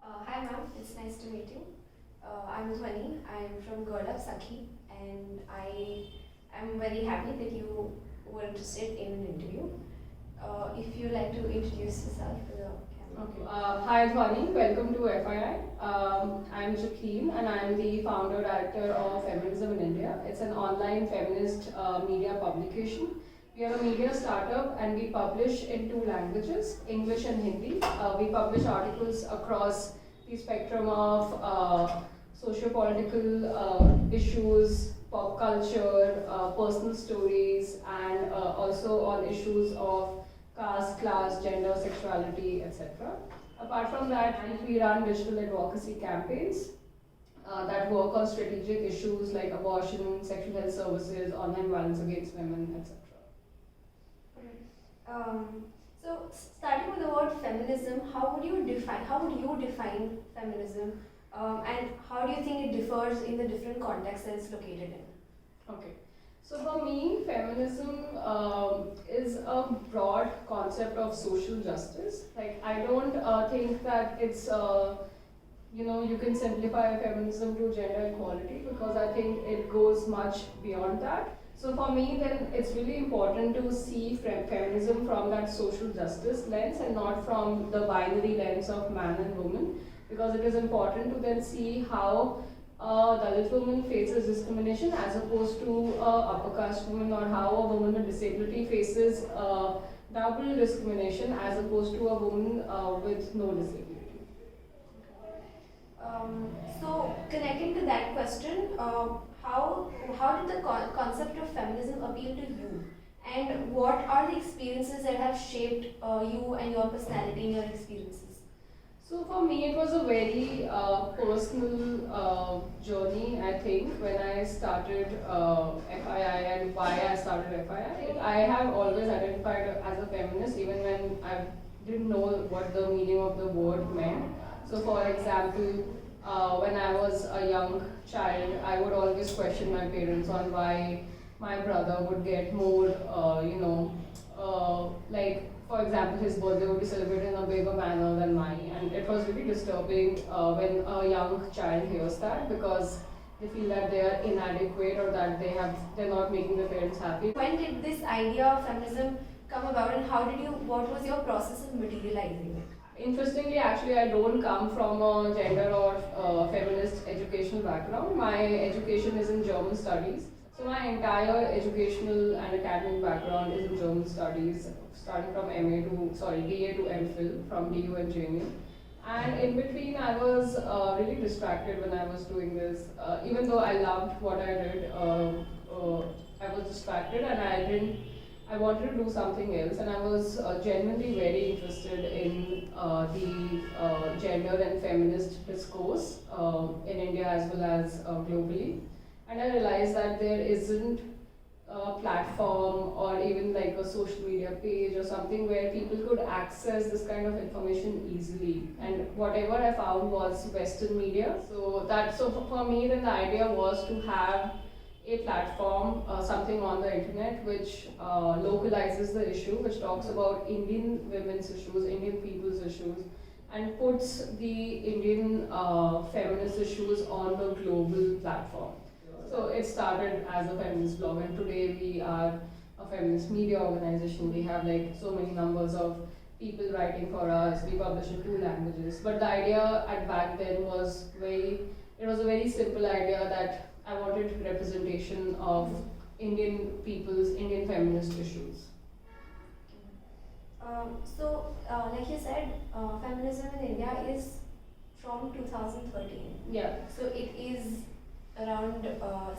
Hi ma'am, it's nice to meet you. I'm Dhwani. I'm from Girl Up Sakhi, and I am very happy that you were interested in an interview. If you like to introduce yourself to the camera. Okay. Hi Dhwani, welcome to FII. I'm Jacqueline and I'm the founder director of Feminism in India. It's an online feminist media publication. We are a media startup and we publish in two languages, English and Hindi. We publish articles across the spectrum of socio-political issues, pop culture, personal stories, and also on issues of caste, class, gender, sexuality, etc. Apart from that, we run digital advocacy campaigns that work on strategic issues like abortion, sexual health services, online violence against women, etc. Starting with the word feminism, how would you define feminism, and how do you think it differs in the different contexts that it's located in? Okay. So for me, feminism is a broad concept of social justice. Like I don't think that it's you can simplify feminism to gender equality because I think it goes much beyond that. So for me, then it's really important to see feminism from that social justice lens and not from the binary lens of man and woman, because it is important to then see how Dalit woman faces discrimination as opposed to upper caste woman, or how a woman with disability faces double discrimination as opposed to a woman with no disability. Connecting to that question, how did the concept of feminism appeal to you, and what are the experiences that have shaped you and your personality in your experiences? So for me, it was a very personal journey. I think when I started FII and why I started FII, I have always identified as a feminist, even when I didn't know what the meaning of the word meant. So, for example, when I was a young child, I would always question my parents on why my brother would get more, like for example, his birthday would be celebrated in a bigger manner than mine, and it was really disturbing when a young child hears that, because they feel that they are inadequate or that they're not making their parents happy. When did this idea of feminism come about, and what was your process of materializing it? Interestingly, actually, I don't come from a gender or feminist educational background. My education is in German studies. So my entire educational and academic background is in German studies, starting from BA to MPhil from DU and JMU. And in between, I was really distracted when I was doing this. Even though I loved what I did, I was distracted and I wanted to do something else, and I was genuinely very interested in the gender and feminist discourse in India as well as globally. And I realized that there isn't a platform or even like a social media page or something where people could access this kind of information easily. And whatever I found was Western media. So for me, then the idea was to have a platform, something on the internet which localizes the issue, which talks about Indian women's issues, Indian people's issues, and puts the Indian feminist issues on the global platform. So it started as a feminist blog, and today we are a feminist media organization. We have like so many numbers of people writing for us. We publish in two languages. But the idea at back then was it was a very simple idea that I wanted representation of Indian people's, Indian feminist issues. Like you said, feminism in India is from 2013. Yeah. So it is around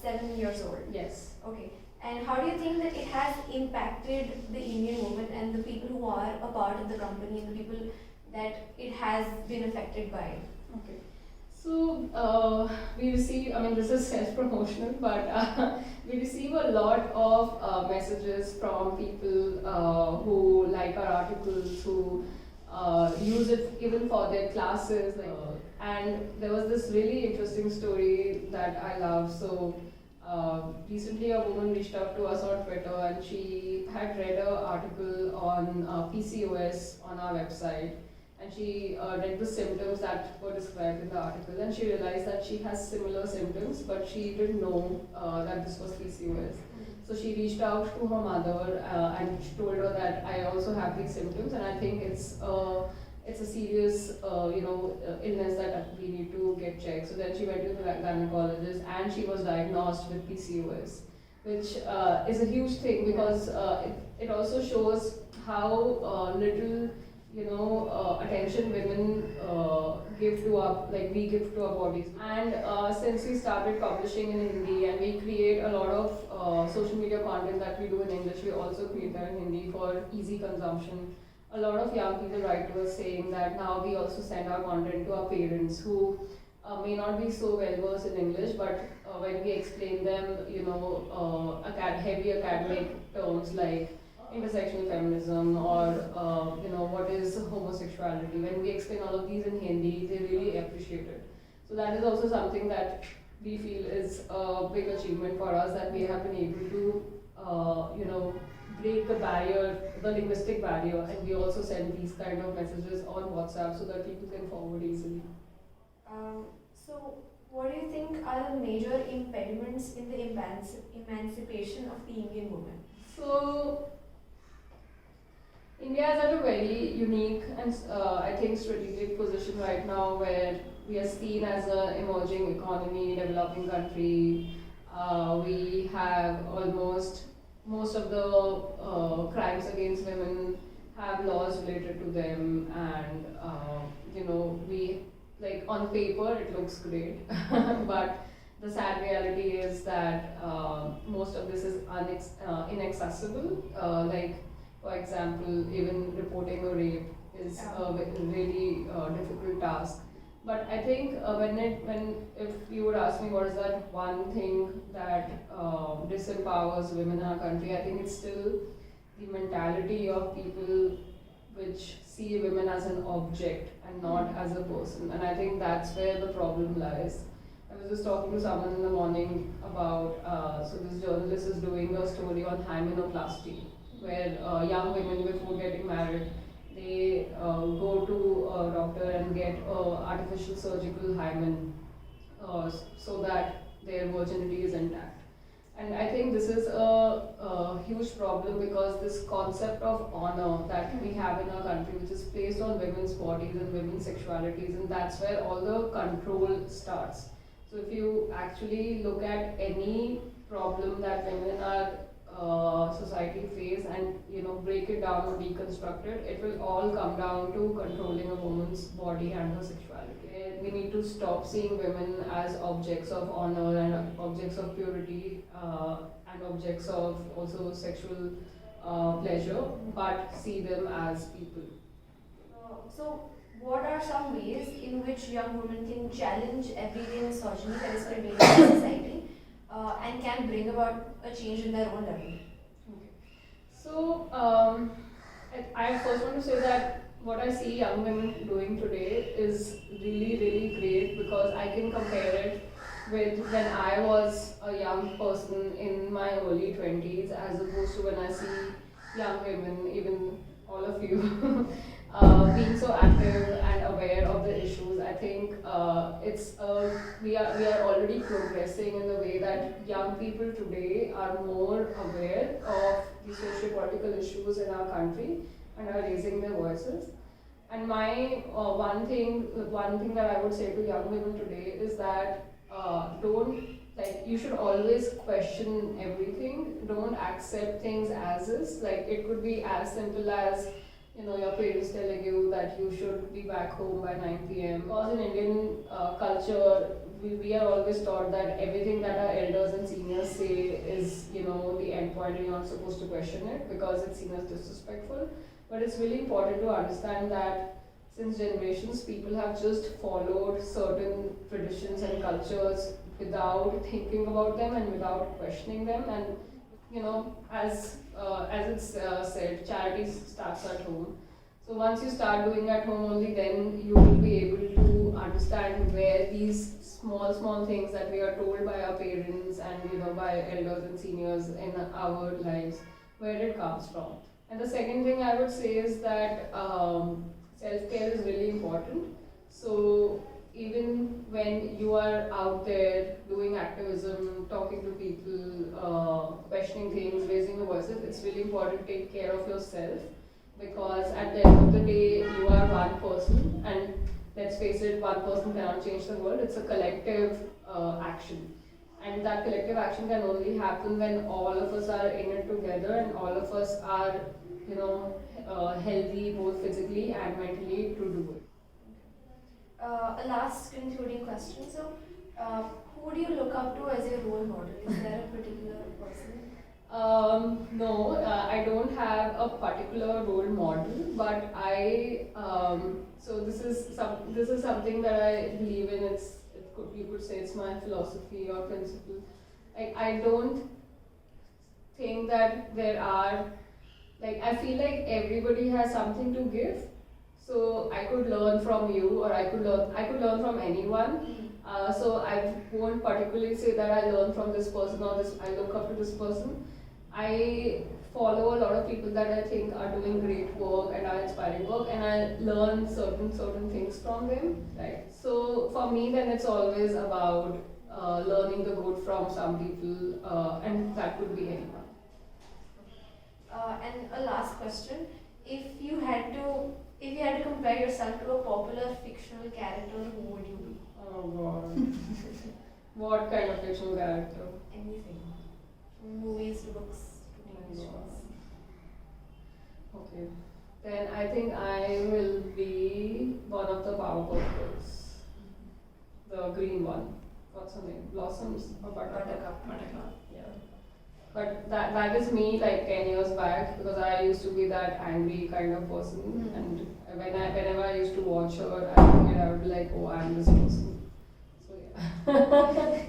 7 years old. Yes. Okay. And how do you think that it has impacted the Indian woman and the people who are a part of the company and the people that it has been affected by? Okay. So we receive, I mean, this is self-promotional, but we receive a lot of messages from people who like our articles, who use it even for their classes. And there was this really interesting story that I love. So recently a woman reached out to us on Twitter, and she had read an article on PCOS on our website. and she read the symptoms that were described in the article, and she realized that she has similar symptoms, but she didn't know that this was PCOS. So she reached out to her mother and she told her that I also have these symptoms, and I think it's a serious illness that we need to get checked. So then she went to the gynecologist and she was diagnosed with PCOS, which is a huge thing because it also shows how little attention women give to our, like we give to our bodies. And since we started publishing in Hindi and we create a lot of social media content that we do in English, we also create that in Hindi for easy consumption. A lot of young people write to us saying that now we also send our content to our parents who may not be so well versed in English, but when we explain them, heavy academic terms like intersectional feminism or what is homosexuality, when we explain all of these in Hindi, they really appreciate it. So that is also something that we feel is a big achievement for us, that we have been able to break the barrier, the linguistic barrier, and we also send these kind of messages on WhatsApp so that people can forward easily. So, what do you think are the major impediments in the emancipation of the Indian woman? So, India is at a very unique and I think strategic position right now, where we are seen as an emerging economy, developing country. We have almost most of the crimes against women have laws related to them, and we, like, on paper it looks great, but the sad reality is that most of this is inaccessible. Like, for example, even reporting a rape is a really difficult task. But I think if you would ask me what is that one thing that disempowers women in our country, I think it's still the mentality of people which see women as an object and not as a person. And I think that's where the problem lies. I was just talking to someone in the morning about, so this journalist is doing a story on hymenoplasty, where young women before getting married, they go to a doctor and get artificial surgical hymen so that their virginity is intact. And I think this is a huge problem, because this concept of honor that we have in our country, which is placed on women's bodies and women's sexualities, and that's where all the control starts. So if you actually look at any problem that women in our society face and break it down or deconstruct it, it will all come down to controlling a woman's body and her sexuality. We need to stop seeing women as objects of honor and objects of purity and objects of also sexual pleasure, but see them as people. So, what are some ways in which young women can challenge everyday misogyny that is prevailing in society and can bring about a change in their own level? Okay. So, I first want to say that what I see young women doing today is really, really great, because I can compare it with when I was a young person in my early 20s, as opposed to when I see young women, even all of you, being so active and aware of the issues. I think we are already progressing in the way that young people today are more aware of the socio-political issues in our country and are raising their voices. And my one thing that I would say to young women today is that you should always question everything. Don't accept things as is. Like, it could be as simple as your parents telling you that you should be back home by 9 p.m. Because in Indian culture, we are always taught that everything that our elders and seniors say is, the end point, and you're not supposed to question it because it's seen as disrespectful. But it's really important to understand that since generations, people have just followed certain traditions and cultures without thinking about them and without questioning them. And as it's said, charity starts at home. So once you start doing at home, only then you will be able to understand where these small things that we are told by our parents and by elders and seniors in our lives, where it comes from. And the second thing I would say is that self-care is really important. So even when you are out there doing activism, talking to people, questioning things, raising your voices, it's really important to take care of yourself, because at the end of the day, you are one person, and let's face it, one person cannot change the world. It's a collective action. And that collective action can only happen when all of us are in it together and all of us are, healthy both physically and mentally to do it. A last concluding question. So, who do you look up to as your role model? Is there a particular person? No, I don't have a particular role model, but so this is something that I believe in. You could say it's my philosophy or principle. Like, I don't think that there are, I feel like everybody has something to give. So I could learn from you, or I could learn from anyone. So I won't particularly say that I learn from this person or I look up to this person. I follow a lot of people that I think are doing great work and are inspiring work, and I learn certain things from them. Right. So for me, then it's always about learning the good from some people, and that could be anyone. And a last question: if you had to compare yourself to a popular fictional character, who would you be? Oh God. What kind of fictional character? Anything. From movies to books to TV shows. Okay. Then I think I will be one of the Powerpuff Girls. The green one. What's her name? Blossoms or Buttercup? Buttercup. Yeah. But that is me like 10 years back, because I used to be that angry kind of person, and whenever I used to watch her, I would be like, oh, I'm this person. So yeah.